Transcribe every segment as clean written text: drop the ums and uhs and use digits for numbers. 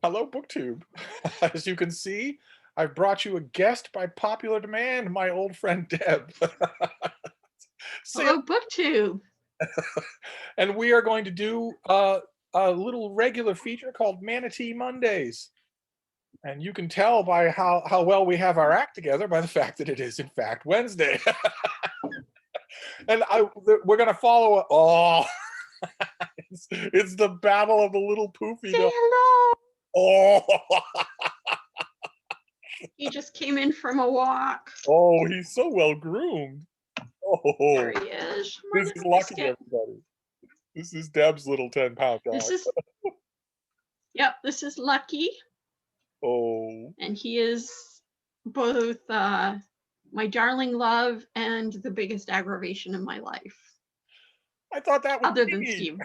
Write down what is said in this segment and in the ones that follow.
Hello, BookTube. As you can see, I've brought you a guest by popular demand, my old friend Deb. See, Hello, Booktube. and we are going to do a little regular feature called Manatee Mondays. And you can tell by how well we have our act together by the fact that it is, in fact, Wednesday. And we're going to follow. Oh, it's the battle of the little poofy Say dog. hello. Oh, He just came in from a walk. oh, he's so well groomed. There Oh, he is. My this is little lucky, biscuit. everybody. This is Deb's little 10-pound This dog. is, yep, this is Lucky. Oh, And he is both my darling love and the biggest aggravation in my life. I thought that was Other than me. Steve.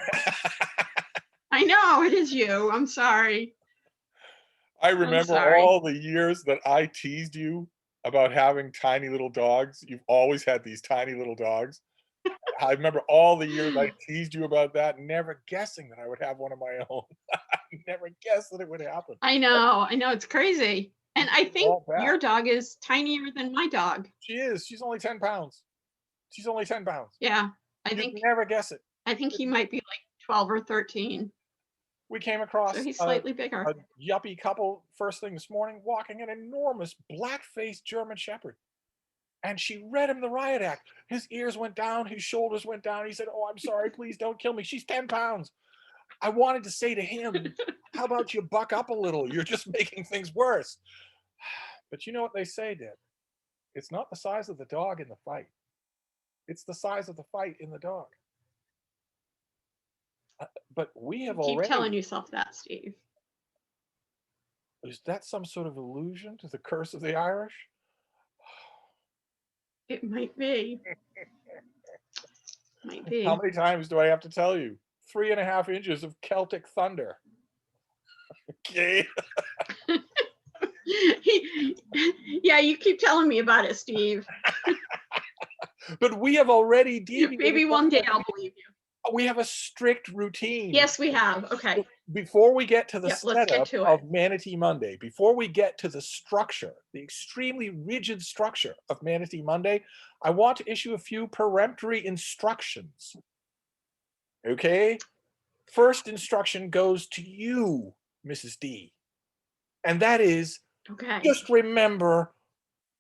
I know, it is you. I'm sorry. I I'm remember sorry. all the years that I teased you about having tiny little dogs. You've always had these tiny little dogs. I remember all the years I teased you about that, never guessing that I would have one of my own. I never guessed that it would happen. I know, it's crazy. And I think All back. your dog is tinier than my dog. She is. She's only 10 pounds. She's only 10 pounds. Yeah, You'd never guess it. I think he might be like 12 or 13. We came So across he's a slightly bigger. yuppie couple first thing this morning walking an enormous black-faced German Shepherd. And she read him the riot act. His ears went down, his shoulders went down. He said, "Oh, I'm sorry, please don't kill me. She's 10 pounds." I wanted to say to him, how about you buck up a little? You're just making things worse. But you know what they say, Deb? It's not the size of the dog in the fight. It's the size of the fight in the dog. But we have Keep already... telling yourself that, Steve. Is that some sort of allusion to the curse of the Irish? It might be. Might be. How many times do I have to tell you? 3.5 inches of Celtic thunder. Okay. Yeah, you keep telling me about it, Steve. But we have already deviated. Maybe one day I'll believe you. We have a strict routine. Yes, we have. Okay. Before we get to the Let's get setup to it. of Manatee Monday, before we get to the structure, the extremely rigid structure of Manatee Monday, I want to issue a few peremptory instructions. Okay? First instruction goes to you, Mrs. D. And that is, Okay. just remember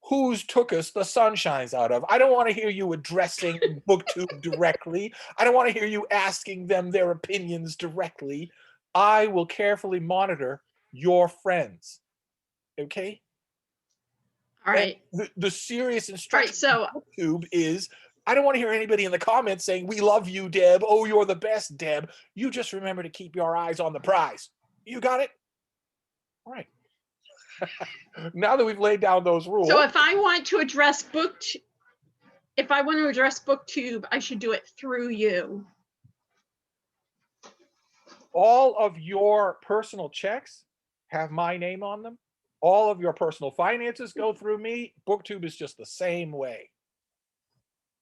whose took us the sun shines out of. I don't want to hear you addressing BookTube directly. I don't want to hear you asking them their opinions directly. I will carefully monitor your friends. Okay? All right. The serious instruction so from BookTube is, I don't want to hear anybody in the comments saying, "We love you, Deb. Oh, you're the best, Deb." You just remember to keep your eyes on the prize. You got it? All right. Now that we've laid down those rules. So if I want to address BookTube, I should do it through you. All of your personal checks have my name on them. All of your personal finances go through me. BookTube is just the same way.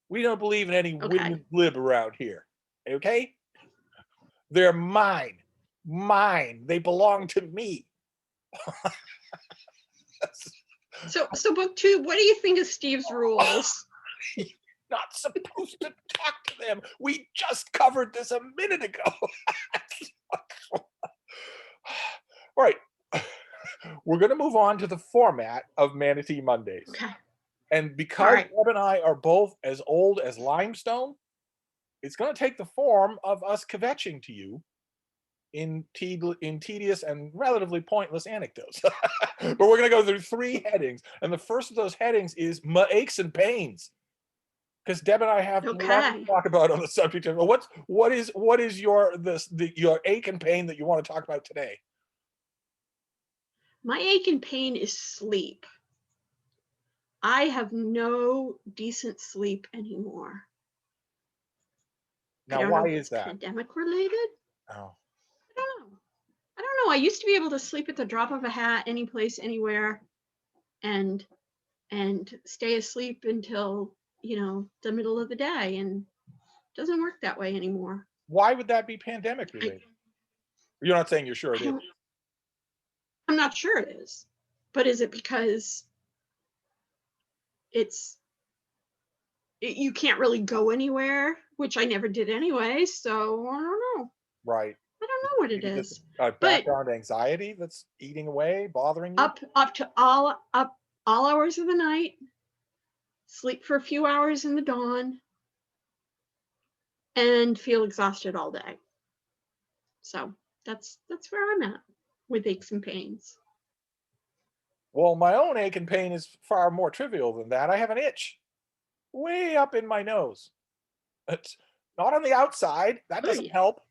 We don't believe in any women's lib around here. Okay? They're mine. Mine. They belong to me. So BookTube, what do you think of Steve's rules? You're not supposed to talk to them. We just covered this a minute ago. All right. We're going to move on to the format of Manatee Mondays. Okay. And because Deb and I are both as old as limestone, it's going to take the form of us kvetching to you in tedious and relatively pointless anecdotes. But we're going to go through 3 headings. And the first of those headings is my aches and pains. Because Deb and I have a lot to talk about on the subject of what is your ache and pain that you want to talk about today? My ache and pain is sleep. I have no decent sleep anymore. Now, why is that? Pandemic related? Oh. I don't know. I used to be able to sleep at the drop of a hat, any place, anywhere, and stay asleep until, the middle of the day, and it doesn't work that way anymore. Why would that be pandemic related? You're not saying you're sure it is. I'm not sure it is. But is it because you can't really go anywhere, which I never did anyway, so I don't know. Right. I don't know what it Maybe just is. But background anxiety that's eating away, bothering you. up to all hours of the night, sleep for a few hours in the dawn, and feel exhausted all day. So that's where I'm at with aches and pains. Well, my own ache and pain is far more trivial than that. I have an itch way up in my nose. It's not on the outside. That Oh doesn't yeah. help.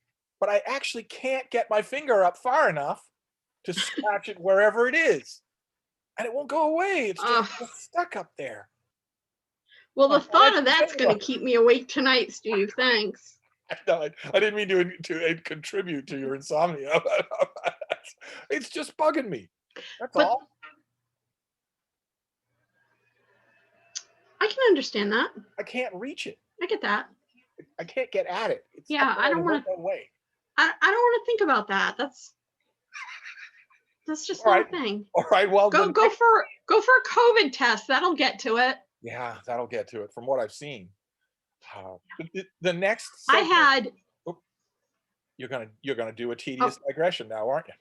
But I actually can't get my finger up far enough to scratch it wherever it is. And it won't go away. It's just stuck up there. Well, the thought of that's Anyway. going to keep me awake tonight, Steve. Thanks. No, I didn't mean to contribute to your insomnia. It's just bugging me. That's all. I can understand that. I can't reach it. I get that. I can't get at it. It's Yeah, I don't want to. Way. I don't want to think about that. That's just not a thing. All right. Well, go for a COVID test. That'll get to it. Yeah, that'll get to it. From what I've seen, the next segment, I had. You're gonna do a tedious digression now, aren't you?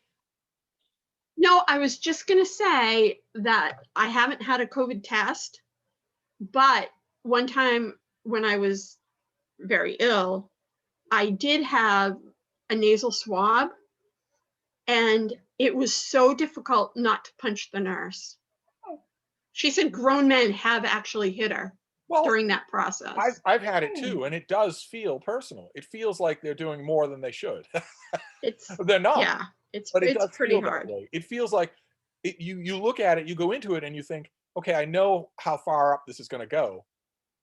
No, I was just gonna say that I haven't had a COVID test, but one time when I was very ill, I did have a nasal swab, and it was so difficult not to punch the nurse. She said grown men have actually hit her during that process. I've had it too, and it does feel personal. It feels like they're doing more than they should. They're not. Yeah, it's pretty hard. It feels like you look at it, you go into it, and you think, okay, I know how far up this is going to go.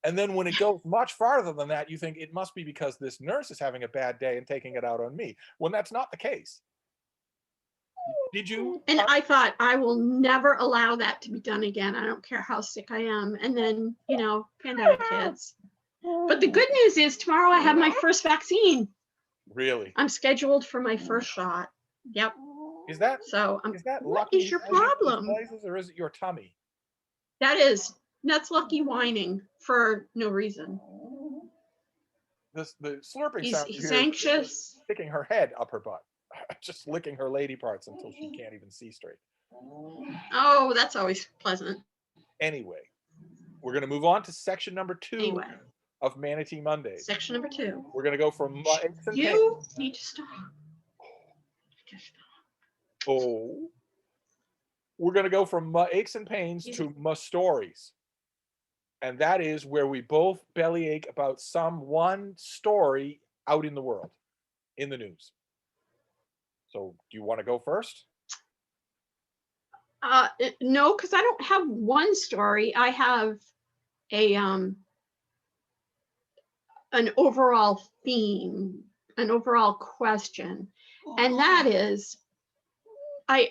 And then when it goes much farther than that, you think it must be because this nurse is having a bad day and taking it out on me, when that's not the case. Did you? And I thought, I will never allow that to be done again. I don't care how sick I am. And then, pandemic hits. But the good news is tomorrow I have my first vaccine. Really? I'm scheduled for my first shot. Yep. Is that so? What lucky is your problem? Places, or is it your tummy? That's Lucky whining for no reason. The slurping sound. He's anxious. Sticking her head up her butt, just licking her lady parts until she can't even see straight. Oh, that's always pleasant. Anyway, we're going to move on to section number 2 of Manatee Monday. Section number 2. We're going to go from you need to stop. Oh. We're going to go from aches and pains to stories. And that is where we both bellyache about one story out in the world, in the news. So do you want to go first? No, because I don't have one story. I have an overall theme, an overall question. And that is, I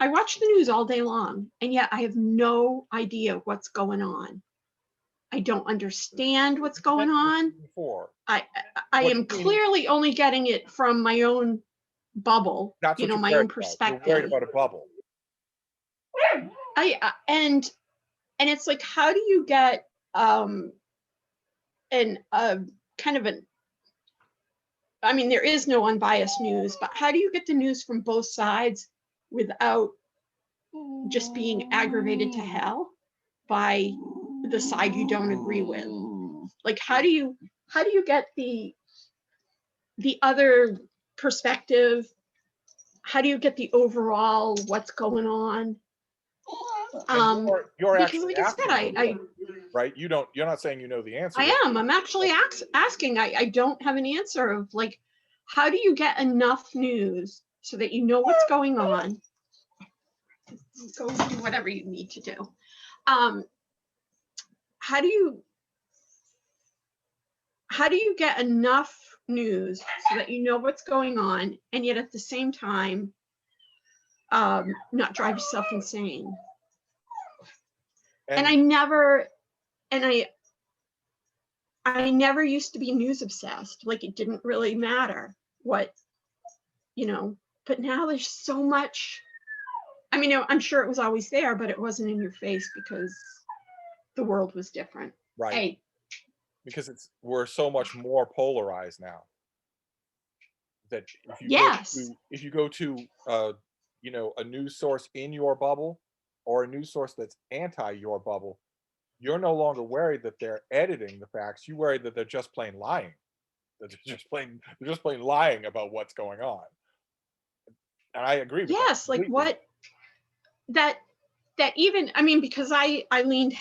watch the news all day long, and yet I have no idea what's going on. I don't understand what's going on. I am clearly only getting it from my own bubble, my own perspective. You're worried about a bubble. And it's like, how do you get there is no unbiased news, but how do you get the news from both sides without just being aggravated to hell by the side you don't agree with? Like, how do you get the other perspective? How do you get the overall what's going on? You're because like I said, right? You're not saying you know the answer. I am. I'm actually asking. I don't have an answer of like, how do you get enough news so that you know what's going on? Go do whatever you need to do. How do you get enough news so that you know what's going on, and yet at the same time, not drive yourself insane? And I never used to be news obsessed. Like, it didn't really matter what, but now there's so much I mean, I'm sure it was always there, but it wasn't in your face because the world was different. Right. Hey, Because we're so much more polarized now that yes, if you go to you know, a news source in your bubble or a news source that's anti your bubble, you're no longer worried that they're editing the facts. You worry that they're just plain lying. That they're just plain lying about what's going on. And I agree with that yes, like completely. what that that even I mean, because I lean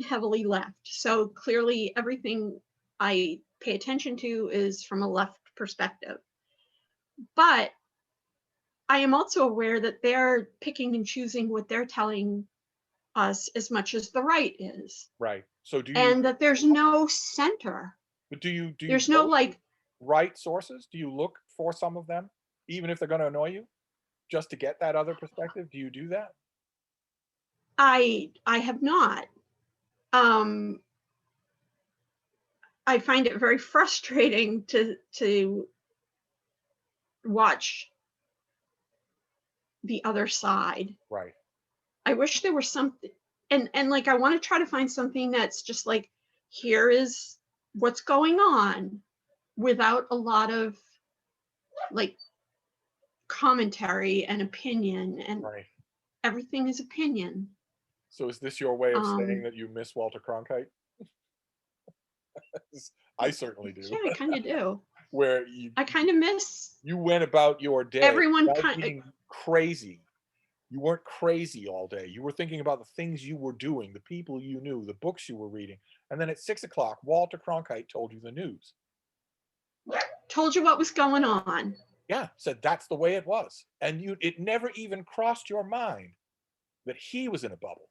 heavily left, so clearly everything I pay attention to is from a left perspective. But I am also aware that they're picking and choosing what they're telling us as much as the right is, Right. So do you and that there's no center. but do you There's no go to like right sources? Do you look for some of them, even if they're going to annoy you, just to get that other perspective? Do you do that? I have not. Um, I find it very frustrating to watch the other side. Right. I wish there was something, and like I want to try to find something that's just like, here is what's going on without a lot of like commentary and opinion, and Right. everything is opinion. So is this your way of saying Um, that you miss Walter Cronkite? I certainly do. yeah, I kind of do. Where I kind of miss you went about your day everyone without kind. being crazy. You weren't crazy all day. You were thinking about the things you were doing, the people you knew, the books you were reading. And then at 6 o'clock, Walter Cronkite told you the news. Told you what was going on. Yeah, said that's the way it was. And it never even crossed your mind that he was in a bubble.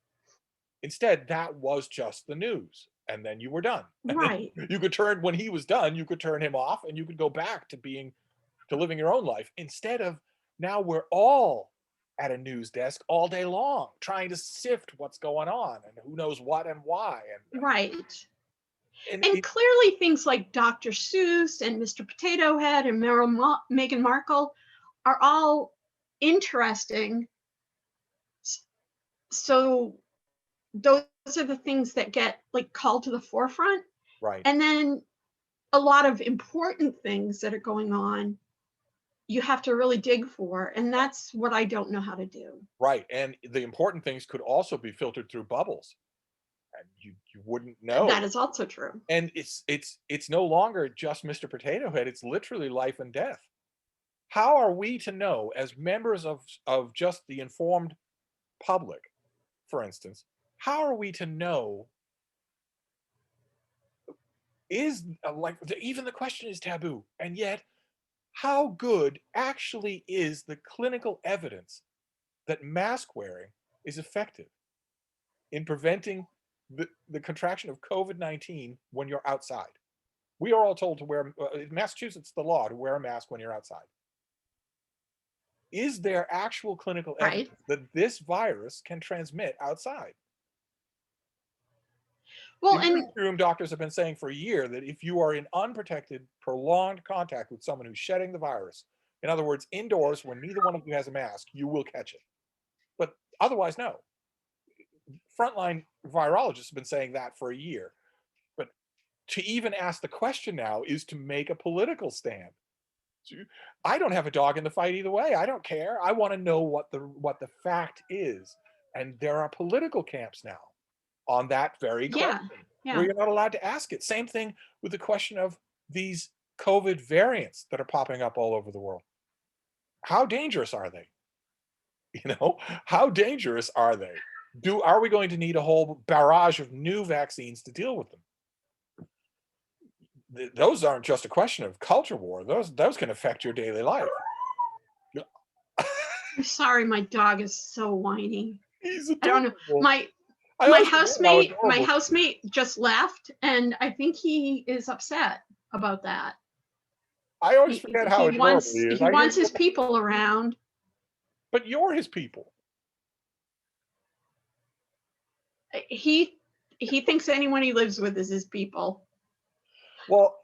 Instead, that was just the news. And then you were done. And then Right. you could turn, when he was done, you could turn him off and you could go back to living your own life. Instead of now we're all at a news desk all day long trying to sift what's going on and who knows what and why. Right. And And it, clearly things like Dr. Seuss and Mr. Potato Head and Meghan Markle are all interesting. So those are the things that get like called to the forefront. right, And then a lot of important things that are going on, you have to really dig for. And that's what I don't know how to do. right. And the important things could also be filtered through bubbles and you wouldn't know. That is also true. And it's no longer just Mr. Potato Head, it's literally life and death. How are we to know, as members of just the informed public, for instance, how are we to know, is like even the question is taboo, and yet how good actually is the clinical evidence that mask wearing is effective in preventing the contraction of COVID-19 when you're outside? We are all told to wear, in Massachusetts, the law to wear a mask when you're outside. Is there actual clinical Right. evidence that this virus can transmit outside? Well, The and emergency room doctors have been saying for a year that if you are in unprotected, prolonged contact with someone who's shedding the virus, in other words, indoors when neither one of you has a mask, you will catch it. But otherwise, no. Frontline virologists have been saying that for a year. But to even ask the question now is to make a political stand. I don't have a dog in the fight either way. I don't care. I want to know what the fact is. And there are political camps now on that very yeah, question where yeah. you're not allowed to ask it. Same thing with the question of these COVID variants that are popping up all over the world. How dangerous are they? You know, how dangerous are they? Are we going to need a whole barrage of new vaccines to deal with them? Those aren't just a question of culture war. Those can affect your daily life. I'm sorry, my dog is so whiny. He's I don't know. adorable. My I always forget how adorable. housemate just left, and I think he is upset about that. I always forget how adorable he is. He I hear wants you, his people around. but you're his people. He he thinks anyone he lives with is his people. Well,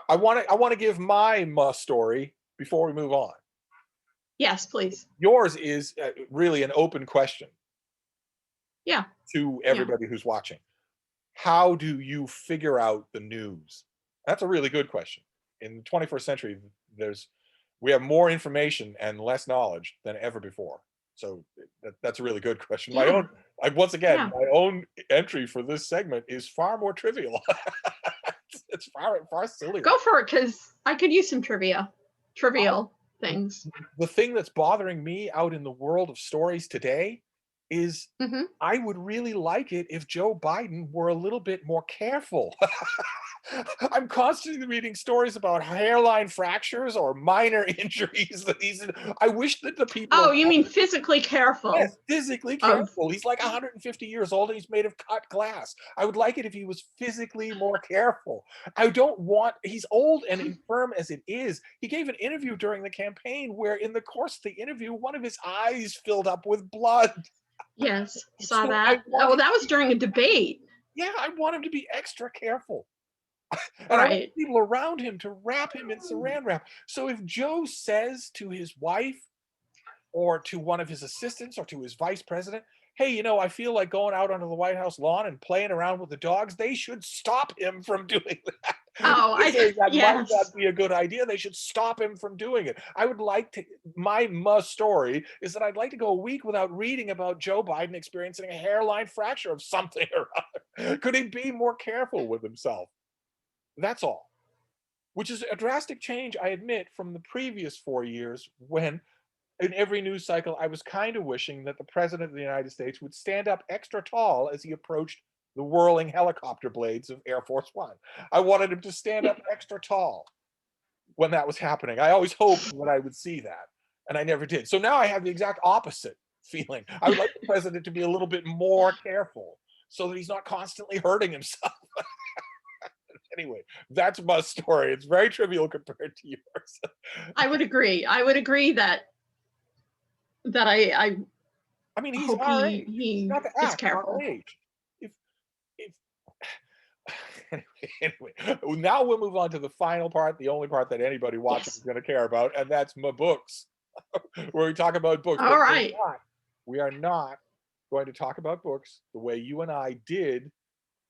I want to give my story before we move on. Yes, please. Yours is really an open question Yeah. to Yeah. everybody who's watching. How do you figure out the news? That's a really good question. In the 21st century, we have more information and less knowledge than ever before. So that's a really good question. Yeah. Once again, Yeah. my own entry for this segment is far more trivial. It's far sillier. Go for it, because I could use some trivial things. The thing that's bothering me out in the world of stories today is Hmm. I would really like it if Joe Biden were a little bit more careful. I'm constantly reading stories about hairline fractures or minor injuries that he's in. I wish that the people Oh, of you mean physically careful yes, physically of, careful. He's like 150 years old and he's made of cut glass. I would like it if he was physically more careful. I don't want, he's old and infirm as it is. He gave an interview during the campaign where, in the course of the interview, one of his eyes filled up with blood. yes, saw So I that. want Oh, him that to was during a debate. yeah, I want him to be extra careful. And I want Right. people around him to wrap him in saran wrap. So if Joe says to his wife or to one of his assistants or to his vice president, hey, I feel like going out onto the White House lawn and playing around with the dogs, they should stop him from doing that. Oh, They say that might yes. not be a good idea. They should stop him from doing it. I would like to, my story is that I'd like to go a week without reading about Joe Biden experiencing a hairline fracture of something or other. Could he be more careful with himself? That's all. Which is a drastic change, I admit, from the previous 4 years when in every news cycle, I was kind of wishing that the president of the United States would stand up extra tall as he approached the whirling helicopter blades of Air Force One. I wanted him to stand up extra tall when that was happening. I always hoped that I would see that, and I never did. So now I have the exact opposite feeling. I would like the president to be a little bit more careful so that he's not constantly hurting himself. Anyway, that's my story. It's very trivial compared to yours. I would agree. I would agree that I mean, I he's hope our he age. He's he got to is act our careful. age. If if anyway, now we'll move on to the final part, the only part that anybody watching is Yes. going to care about, and that's my books, where we talk about books. But All right. we are not going to talk about books the way you and I did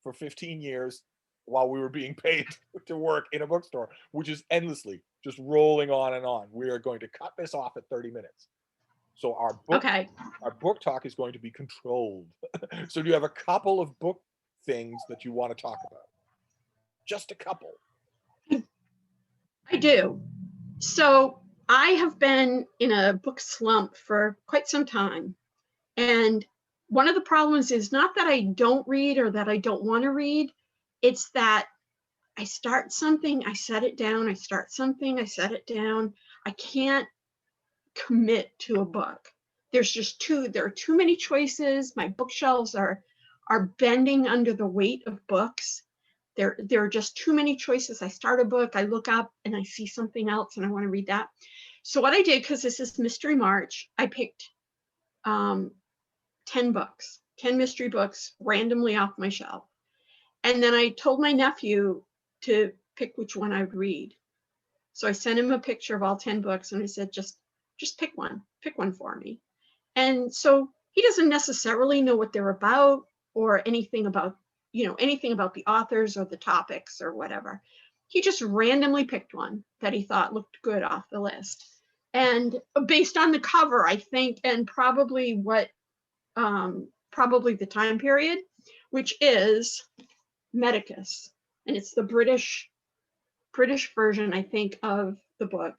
for 15 years while we were being paid to work in a bookstore, which is endlessly just rolling on and on. We are going to cut this off at 30 minutes. So Okay. our book talk is going to be controlled. So do you have a couple of book things that you want to talk about? Just a couple. I do. So I have been in a book slump for quite some time. And one of the problems is not that I don't read or that I don't want to read. It's that I start something, I set it down, I start something, I set it down. I can't commit to a book. There are too many choices. My bookshelves are bending under the weight of books. There are just too many choices. I start a book, I look up and I see something else and I want to read that. So what I did, because this is Mystery March, I picked 10 books, 10 mystery books randomly off my shelf. And then I told my nephew to pick which one I would read. So I sent him a picture of all 10 books and I said, just pick one for me. And so he doesn't necessarily know what they're about or anything about, anything about the authors or the topics or whatever. He just randomly picked one that he thought looked good off the list. And based on the cover, I think, and probably probably the time period, which is Medicus. And it's the British version, I think, of the book.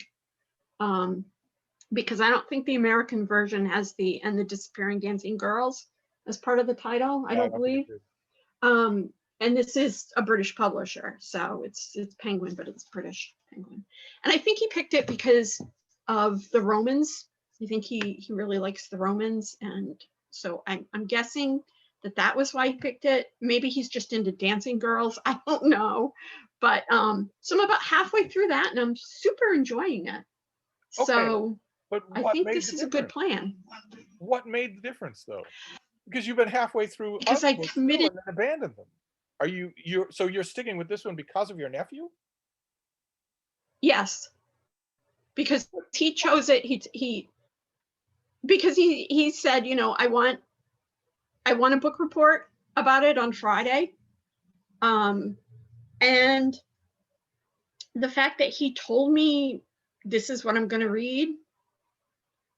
Because I don't think the American version has the disappearing dancing girls as part of the title. I Yeah, I don't don't think believe. it is. And this is a British publisher, so it's Penguin, but it's British Penguin. And I think he picked it because of the Romans. I think he really likes the Romans, and so I'm guessing that was why he picked it. Maybe he's just into dancing girls. I don't know, but so I'm about halfway through that, and I'm super enjoying it. Okay, So but I what think made this the is a good difference? plan What made the difference, though? Because you've been halfway through because other I books too committed. and then abandoned them. Are you're sticking with this one because of your nephew? Yes, because he chose it. because he said, you know, I want a book report about it on Friday. And the fact that he told me this is what I'm going to read.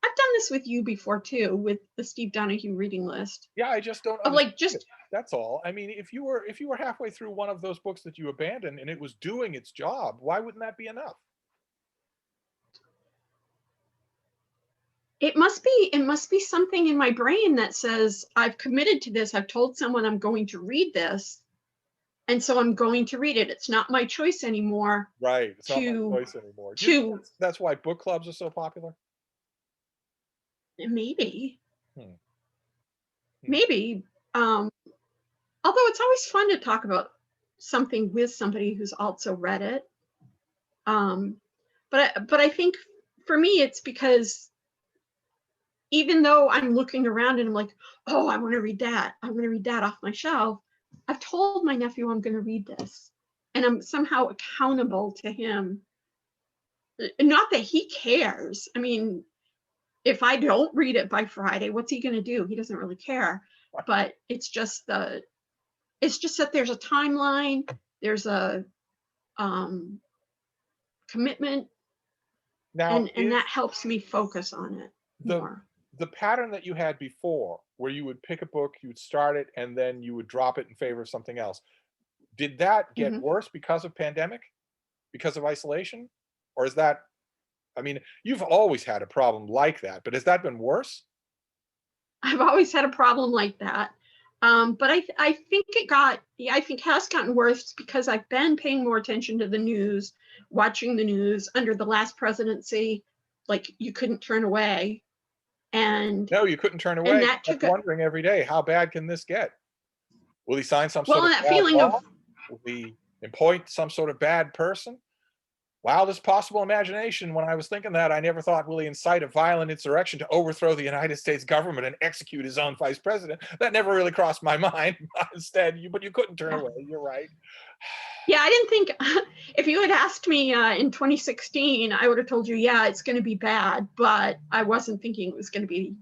I've done this with you before too, with the Steve Donahue reading list. Yeah, I just don't Of understand like just it. That's all. I mean, if you were halfway through one of those books that you abandoned and it was doing its job, why wouldn't that be enough? it must be something in my brain that says I've committed to this. I've told someone I'm going to read this, and so I'm going to read it. It's not my choice anymore Right. It's not my to choice anymore. Do you think to that's why book clubs are so popular? maybe Hmm. Hmm. maybe although it's always fun to talk about something with somebody who's also read it. Um, but I think for me it's because even though I'm looking around and I'm like, oh, I want to read that. I want to read that off my shelf. I've told my nephew I'm going to read this, and I'm somehow accountable to him. Not that he cares. I mean, if I don't read it by Friday, what's he going to do? He doesn't really care. But it's just that there's a timeline, there's a commitment, Now, and is that helps me focus on it the more. the pattern that you had before, where you would pick a book, you would start it, and then you would drop it in favor of something else, did that get Mm-hmm. worse because of pandemic? Because of isolation? Or is that, I mean, you've always had a problem like that, but has that been worse? I've always had a problem like that. But I think I think has gotten worse because I've been paying more attention to the news, watching the news under the last presidency, like you couldn't turn away. And No, you couldn't turn and away. You that kept took a, wondering every day, how bad can this get? Will he sign some well, sort of and that bad feeling of, law? Will he appoint some sort of bad person? Wildest possible imagination. When I was thinking that, I never thought, will he incite a violent insurrection to overthrow the United States government and execute his own vice president? That never really crossed my mind. Instead, but you couldn't turn yeah. away. You're right. Yeah, I didn't think if you had asked me in 2016, I would have told you, yeah, it's going to be bad, but I wasn't thinking it was going to be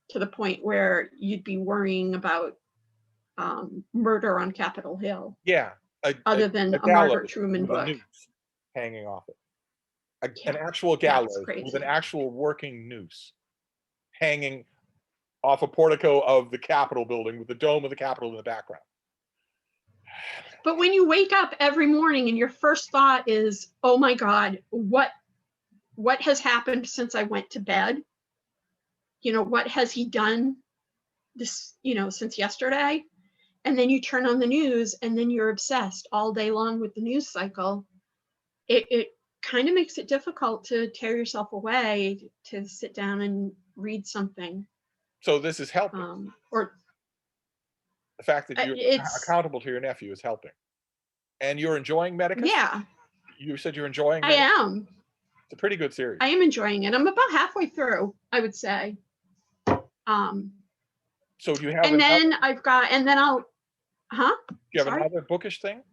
to the point where you'd be worrying about murder on Capitol Hill, Yeah, other than a a Margaret gallows Truman with a book. noose hanging off it. An Yeah, actual that's gallows with an crazy. actual working noose hanging off a portico of the Capitol building with the dome of the Capitol in the background. But when you wake up every morning and your first thought is, "Oh my God, what has happened since I went to bed? You know, what has he done this, you know, since yesterday?" And then you turn on the news and then you're obsessed all day long with the news cycle. It kind of makes it difficult to tear yourself away to sit down and read something. So this is helping. Or The fact that you're it's, accountable to your nephew is helping. And you're enjoying Medicus? yeah, You said you're enjoying I Medicus? am. It's a pretty good series. I am enjoying it. I'm about halfway through, I would say. Um, So do you have and another then I've got, and then I'll, huh? do you have Sorry. another bookish thing?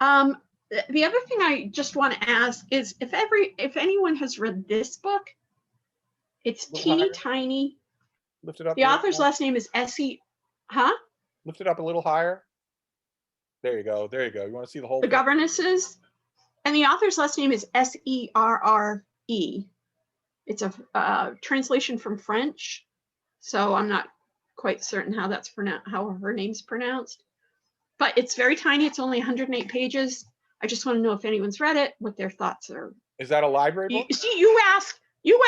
Um, the other thing I just want to ask is if anyone has read this book, it's A little teeny higher? tiny. Lift it up a The little author's higher? last name is S.E. Huh? Lift it up a little higher. There you go. There you go. You want to see the whole The thing? Governesses. And the author's last name is Serre. It's a translation from French, so I'm not quite certain how that's pronounced, how her name's pronounced. But it's very tiny. It's only 108 pages. I just want to know if anyone's read it, what their thoughts are. Is that a library You book? see, you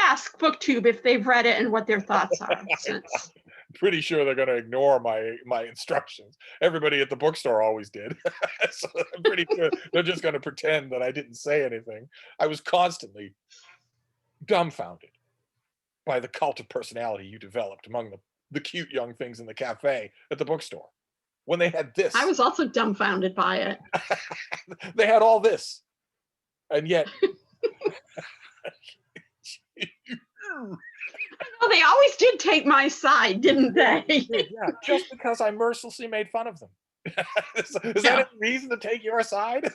ask BookTube if they've read it and what their thoughts are. Since Pretty sure they're going to ignore my instructions. Everybody at the bookstore always did. So I'm pretty sure they're just going to pretend that I didn't say anything. I was constantly dumbfounded by the cult of personality you developed among the cute young things in the cafe at the bookstore. When they had I this, was also dumbfounded by it. they had all this, and yet Oh, they always did take my side, didn't they? yeah, just because I mercilessly made fun of them. Is that Yeah. a reason to take your side?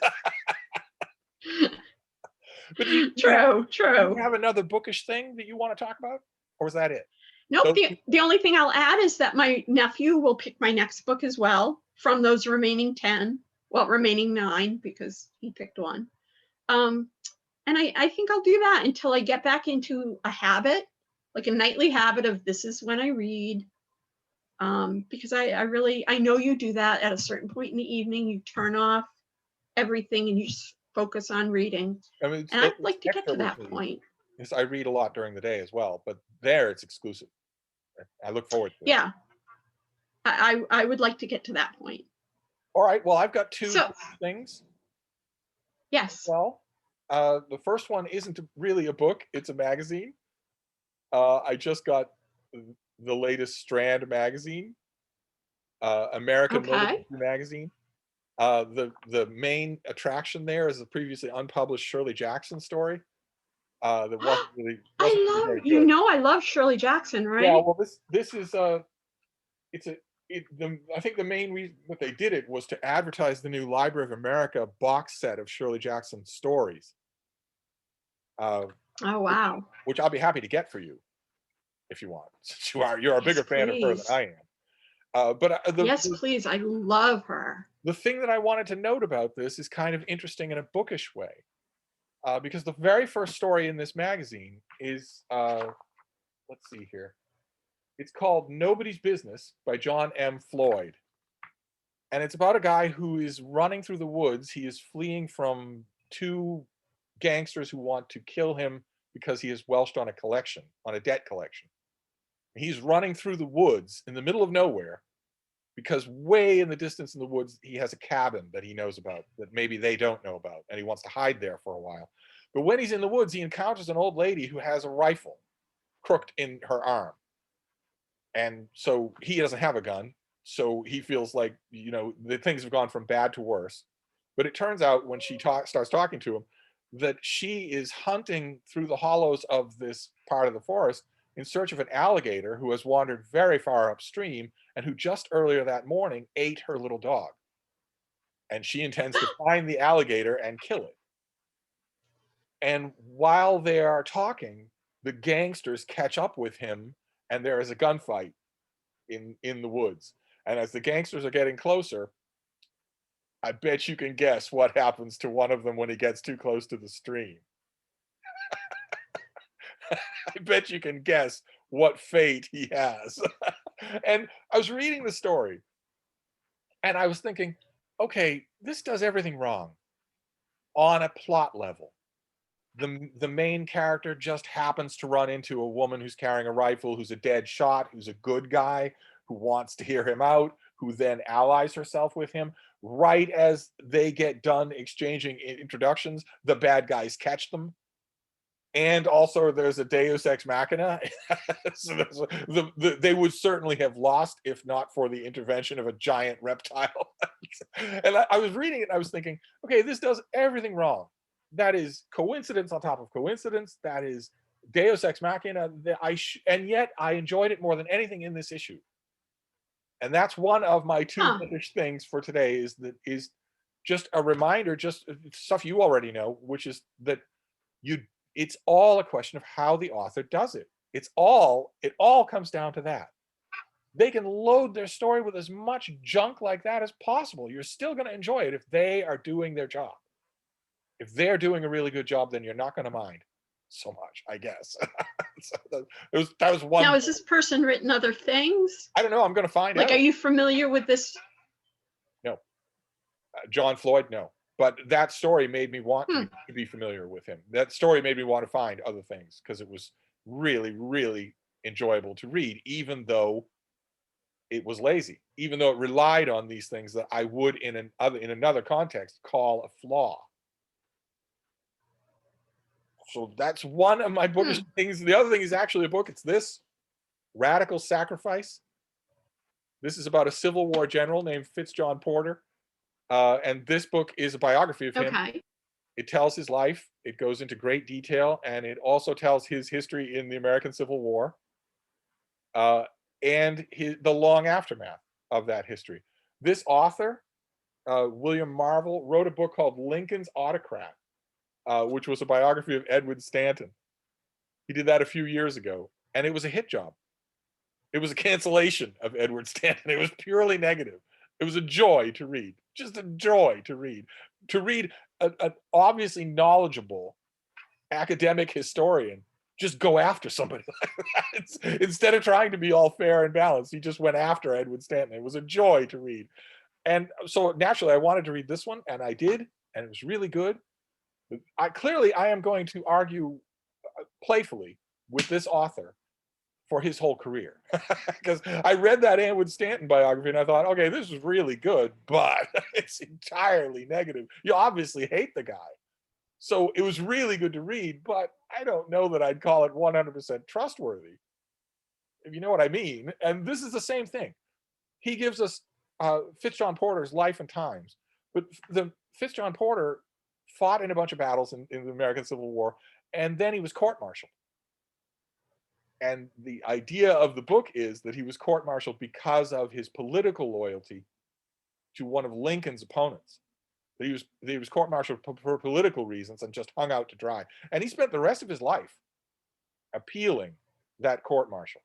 But True, do you true. have another bookish thing that you want to talk about? Or is that it? Nope. Those The only thing I'll add is that my nephew will pick my next book as well from those remaining 10. Well, remaining 9 because he picked one. Um, and I think I'll do that until I get back into a habit, like a nightly habit of this is when I read. Because I know you do that at a certain point in the evening. You turn off everything and you just focus on reading. I mean, And I'd it's like to get extra to with that me point. because I read a lot during the day as well, but there it's exclusive. I look forward to it. Yeah, I would like to get to that point. All right. Well, I've got two So, things. yes. Well, the first one isn't really a book; it's a magazine. I just got the latest Strand magazine, American Literature Okay. magazine. The main attraction there is a previously unpublished Shirley Jackson story that wasn't really very good. I love Shirley Jackson, Yeah, right? well, this is it's a I think the main reason that they did it was to advertise the new Library of America box set of Shirley Jackson stories, uh, Oh, which, wow. which I'll be happy to get for you if you want, since you're a Yes, bigger fan of her than please. I am. But Yes, please. I love her. the thing that I wanted to note about this is kind of interesting in a bookish way, because the very first story in this magazine is let's see here. It's called Nobody's Business by John M. Floyd. And it's about a guy who is running through the woods. He is fleeing from two gangsters who want to kill him because he has welched on a debt collection. He's running through the woods in the middle of nowhere because way in the distance in the woods, he has a cabin that he knows about that maybe they don't know about, and he wants to hide there for a while. But when he's in the woods, he encounters an old lady who has a rifle crooked in her arm. And so he doesn't have a gun. So he feels like, the things have gone from bad to worse. But it turns out when she starts talking to him that she is hunting through the hollows of this part of the forest in search of an alligator who has wandered very far upstream and who just earlier that morning ate her little dog. And she intends to find the alligator and kill it. And while they are talking, the gangsters catch up with him and there is a gunfight in the woods. And as the gangsters are getting closer, I bet you can guess what happens to one of them when he gets too close to the stream. I bet you can guess what fate he has. And I was reading the story and I was thinking, okay, this does everything wrong on a plot level. The main character just happens to run into a woman who's carrying a rifle, who's a dead shot, who's a good guy, who wants to hear him out, who then allies herself with him. Right as they get done exchanging introductions, the bad guys catch them. And also, there's a Deus Ex Machina. So they would certainly have lost if not for the intervention of a giant reptile. And I was reading it and I was thinking, okay, this does everything wrong. That is coincidence on top of coincidence. That is Deus Ex Machina. And yet I enjoyed it more than anything in this issue. And that's one of my two Huh. bookish things for today is just a reminder, just stuff you already know, which is that you it's all a question of how the author does it. It all comes down to that. They can load their story with as much junk like that as possible. You're still going to enjoy it if they are doing their job. If they're doing a really good job, then you're not going to mind so much, I guess. So that was one. Now, has this person written other things? I don't know. I'm going to find Like, are out. you familiar with this? No, John Floyd, no. But that story made me want Hmm. to be familiar with him. That story made me want to find other things because it was really, really enjoyable to read, even though it was lazy, even though it relied on these things that I would in another context call a flaw. So that's one of my bookish Hmm. things. The other thing is actually a book. It's this Radical Sacrifice. This is about a Civil War general named Fitzjohn Porter. And this book is a biography of him. Okay. It tells his life. It goes into great detail, and it also tells his history in the American Civil War uh, and the long aftermath of that history. This author, William Marvel, wrote a book called Lincoln's Autocrat, which was a biography of Edward Stanton. He did that a few years ago, and it was a hit job. It was a cancellation of Edward Stanton. It was purely negative. It was a joy to read, just a joy to read. To read an obviously knowledgeable academic historian just go after somebody like that. Instead of trying to be all fair and balanced, he just went after Edward Stanton. It was a joy to read. And so naturally, I wanted to read this one, and I did, and it was really good. I am going to argue playfully with this author for his whole career. Because I read that Edward Stanton biography and I thought, okay, this is really good, but it's entirely negative. You obviously hate the guy. So it was really good to read, but I don't know that I'd call it 100% trustworthy, if you know what I mean. And this is the same thing. He gives us Fitzjohn Porter's life and times, but the Fitzjohn Porter fought in a bunch of battles in the American Civil War, and then he was court-martialed. And the idea of the book is that he was court-martialed because of his political loyalty to one of Lincoln's opponents. He was court-martialed for political reasons and just hung out to dry. And he spent the rest of his life appealing that court-martial,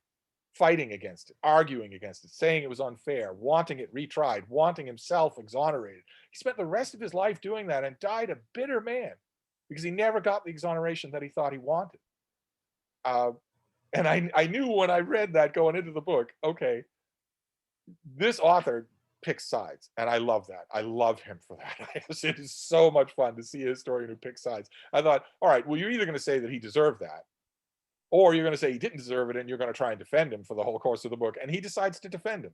fighting against it, arguing against it, saying it was unfair, wanting it retried, wanting himself exonerated. He spent the rest of his life doing that and died a bitter man because he never got the exoneration that he thought he wanted. And I knew when I read that going into the book, okay, this author picks sides, and I love that. I love him for that. It is so much fun to see a historian who picks sides. I thought, all right, well, you're either going to say that he deserved that, or you're going to say he didn't deserve it, and you're going to try and defend him for the whole course of the book. And he decides to defend him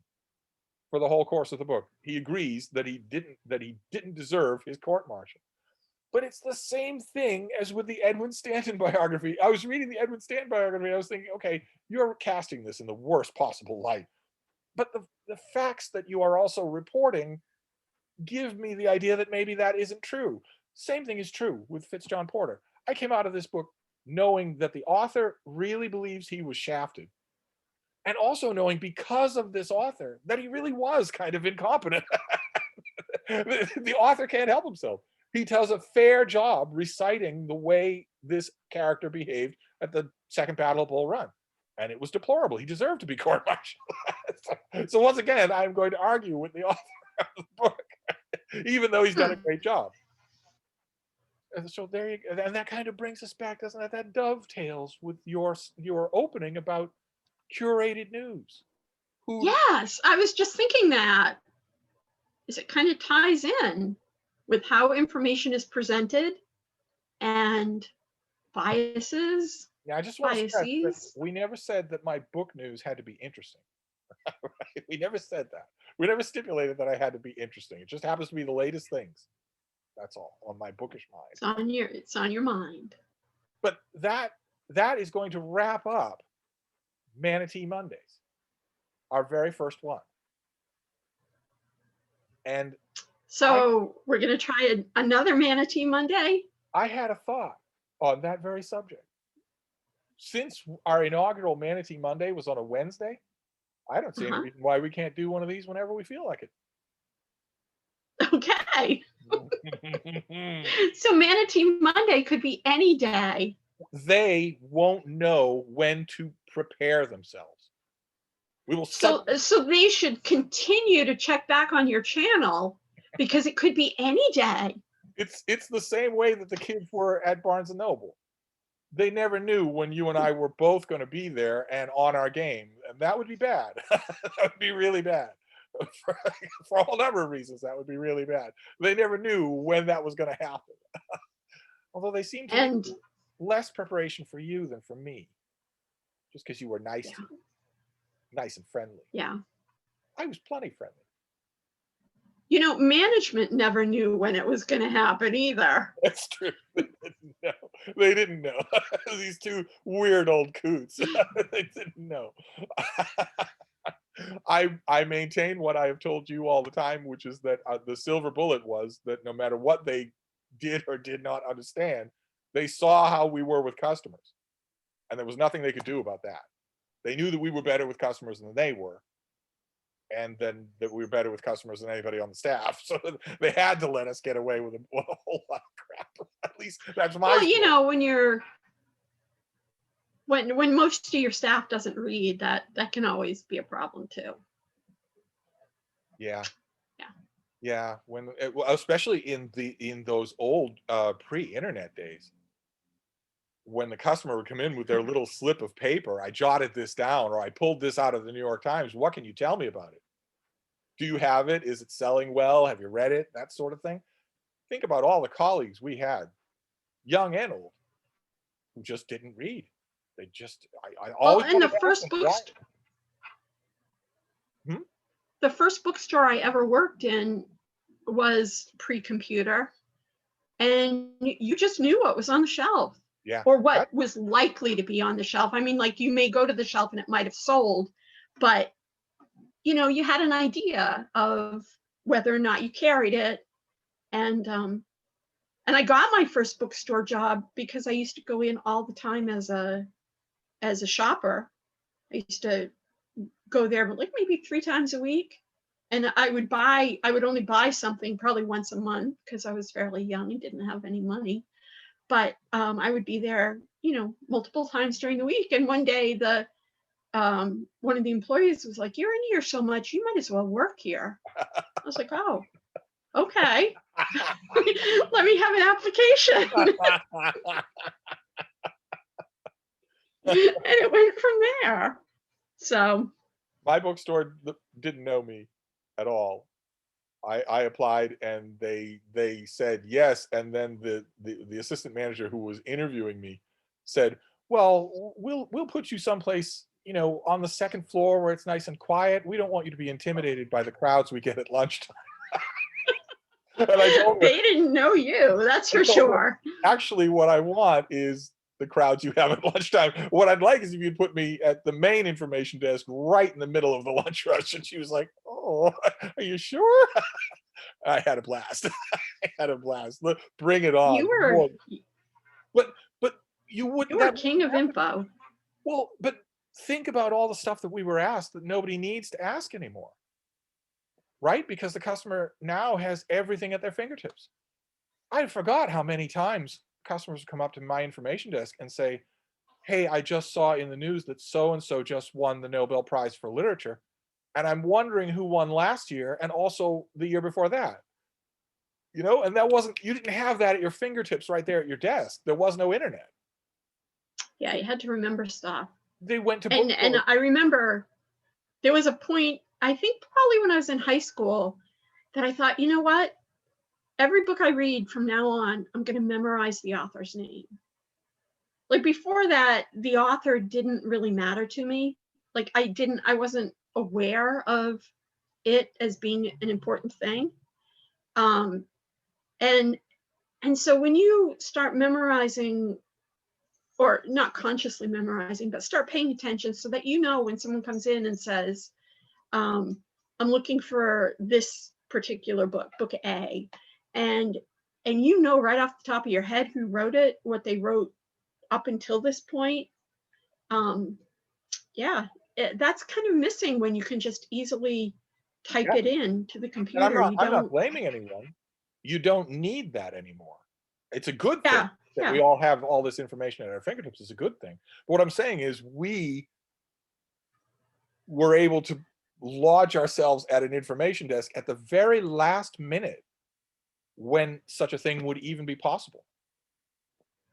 for the whole course of the book. He agrees that he didn't deserve his court-martial. But it's the same thing as with the Edward Stanton biography. I was reading the Edward Stanton biography, and I was thinking, okay, you're casting this in the worst possible light. But the facts that you are also reporting give me the idea that maybe that isn't true. Same thing is true with Fitzjohn Porter. I came out of this book knowing that the author really believes he was shafted, and also knowing because of this author that he really was kind of incompetent. The author can't help himself. He does a fair job reciting the way this character behaved at the Second Battle of Bull Run. And it was deplorable. He deserved to be court-martialed. So once again, I'm going to argue with the author of the book, even though he's done a great job. And so there you go. And that kind of brings us back, doesn't it? That dovetails with your opening about curated news. Yes, I was just thinking that. Is it kind of ties in with how information is presented and biases. Yeah, I just want to stress that we never said that my book news had to be interesting. Right? We never said that. We never stipulated that I had to be interesting. It just happens to be the latest things. That's all on my bookish mind. It's on your mind. But that is going to wrap up Manatee Mondays, our very first one. And so we're going to try another Manatee Monday. I had a thought on that very subject. Since our inaugural Manatee Monday was on a Wednesday, I don't see any reason why we can't do one of these whenever we feel like it. Okay. So Manatee Monday could be any day. They won't know when to prepare themselves. We will so they should continue to check back on your channel because it could be any day. It's the same way that the kids were at Barnes and Noble. They never knew when you and I were both going to be there and on our game, and that would be bad. That would be really bad. For a whole number of reasons, that would be really bad. They never knew when that was going to happen. Although they seem to be less preparation for you than for me, just because you were nice to me. Nice and friendly. Yeah. I was plenty friendly. You know, management never knew when it was going to happen either. That's true. They didn't know. These two weird old coots. They didn't know. I maintain what I have told you all the time, which is that the silver bullet was that no matter what they did or did not understand, they saw how we were with customers. And there was nothing they could do about that. They knew that we were better with customers than they were. and then that we were better with customers than anybody on the staff. So they had to let us get away with a whole lot of crap. At least that's my Well, you story. know, when most of your staff doesn't read, that can always be a problem too. Yeah. Yeah. Yeah, especially in those old pre-internet days, when the customer would come in with their little slip of paper, I jotted this down or I pulled this out of the New York Times. What can you tell me about it? Do you have it? Is it selling well? Have you read it? That sort of thing. Think about all the colleagues we had, young and old, who just didn't read. They just, I Well, always and wanted to ask them why. Hmm? the first bookstore I ever worked in was pre-computer, and you just knew what was on the shelf. Yeah. Or what was likely to be on the shelf. I mean, like, you may go to the shelf and it might have sold, but you know, you had an idea of whether or not you carried it. And I got my first bookstore job because I used to go in all the time as a shopper. I used to go there, but like maybe 3 times a week. And I would only buy something probably once a month because I was fairly young and didn't have any money. But I would be there, you know, multiple times during the week. And one day one of the employees was like, "You're in here so much, you might as well work here." I was like, "Oh, okay." Let me have an application. And it went from there. So My bookstore didn't know me at all. I applied and they said yes, and then the assistant manager who was interviewing me said, "Well, we'll put you someplace, you know, on the second floor where it's nice and quiet. We don't want you to be intimidated by the crowds we get at lunchtime." And I told her, they didn't know you, that's I for told her, sure. actually, what I want is the crowds you have at lunchtime. What I'd like is if you'd put me at the main information desk right in the middle of the lunch rush. And she was like, "Oh, are you sure?" I had a blast. I had a blast. Bring it on. You were More. But you you wouldn't, were that king wouldn't of happen. info. Well, but think about all the stuff that we were asked that nobody needs to ask anymore, right? Because the customer now has everything at their fingertips. I forgot how many times customers come up to my information desk and say, "Hey, I just saw in the news that so and so just won the Nobel Prize for Literature, and I'm wondering who won last year and also the year before that." You know, and that wasn't, you didn't have that at your fingertips right there at your desk. There was no internet. Yeah, you had to remember stuff. They went to And bookstores. I remember there was a point, I think probably when I was in high school, that I thought, you know what? Every book I read from now on, I'm going to memorize the author's name. Like before that, the author didn't really matter to me. Like I wasn't aware of it as being an important thing. Um, and and so when you start memorizing, or not consciously memorizing, but start paying attention so that you know when someone comes in and says, um, "I'm looking for this particular book, book A," and you know right off the top of your head who wrote it, what they wrote up until this point. Um, yeah, that's kind of missing when you can just easily type Yeah. it in to the And computer. You I'm not don't. blaming anyone. You don't need that anymore. It's a good thing Yeah, that yeah. we all have all this information at our fingertips. It's a good thing. But what I'm saying is we were able to lodge ourselves at an information desk at the very last minute when such a thing would even be possible.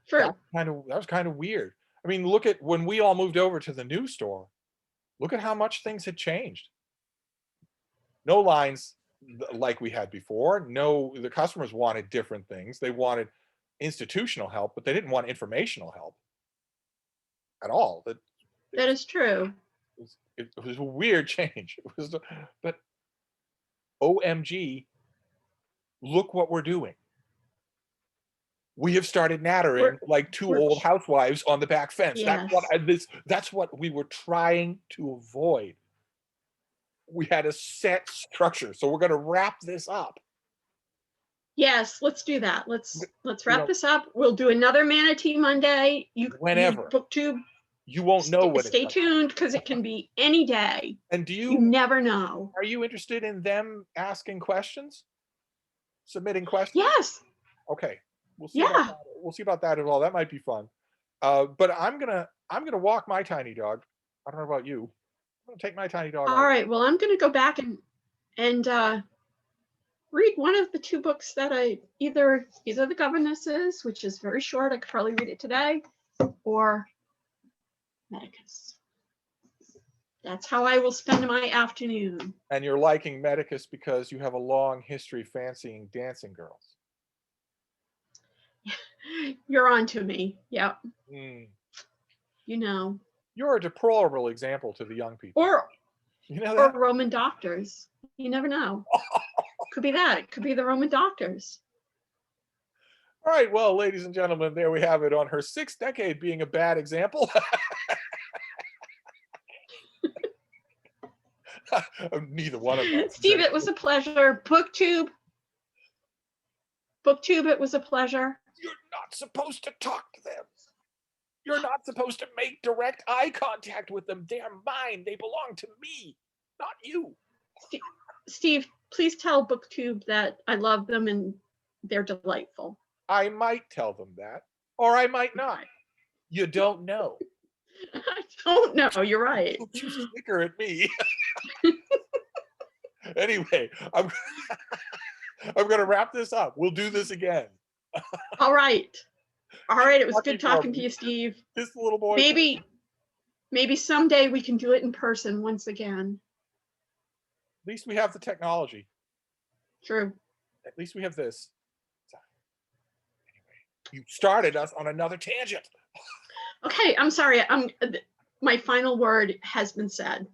True. That was kind of weird. I mean, look at when we all moved over to the new store. Look at how much things had changed. No lines like we had before. No, the customers wanted different things. They wanted institutional help, but they didn't want informational help at all. That is true. It was a weird change. It was, but OMG, look what we're doing. We have started nattering We're like two we're old housewives on the back fence. yes. That's what we were trying to avoid. We had a set structure. So we're going to wrap this up. Yes, let's do that. Let's You wrap know, this up. We'll do another Manatee Monday. You whenever. booktube You won't know when Stay tuned, because it can be any day. And You never know. Are you interested in them asking questions? Submitting questions? Yes. Okay. We'll see about Yeah. that. We'll see about that as well. That might be fun. But I'm gonna walk my tiny dog. I don't know about you. I'm gonna take my tiny dog All out. right. Well, I'm going to go back and read one of the two books that I either The Governesses, which is very short. I could probably read it today, or Medicus. That's how I will spend my afternoon. And you're liking Medicus because you have a long history fancying dancing girls. You're on to me. Yep. Mm. You know. You're a deplorable example to the young people. Or you know that? Or Roman doctors. You never know. Could be that. It could be the Roman doctors. All right, well, ladies and gentlemen, there we have it on her 6th decade being a bad example. Neither one of us. Steve, it was a pleasure. Booktube, it was a pleasure. You're not supposed to talk to them. You're not supposed to make direct eye contact with them. They're mine. They belong to me, not you. Steve, please tell Booktube that I love them and they're delightful. I might tell them that, or I might not. You don't know. I don't know. You're right. Don't you snicker at me. Anyway, I'm going to wrap this up. We'll do this again. All right. It was good talking to you, Steve. This little boy. Maybe someday we can do it in person once again. At least we have the technology. True. At least we have this. Anyway, you started us on another tangent. Okay, I'm sorry. My final word has been said.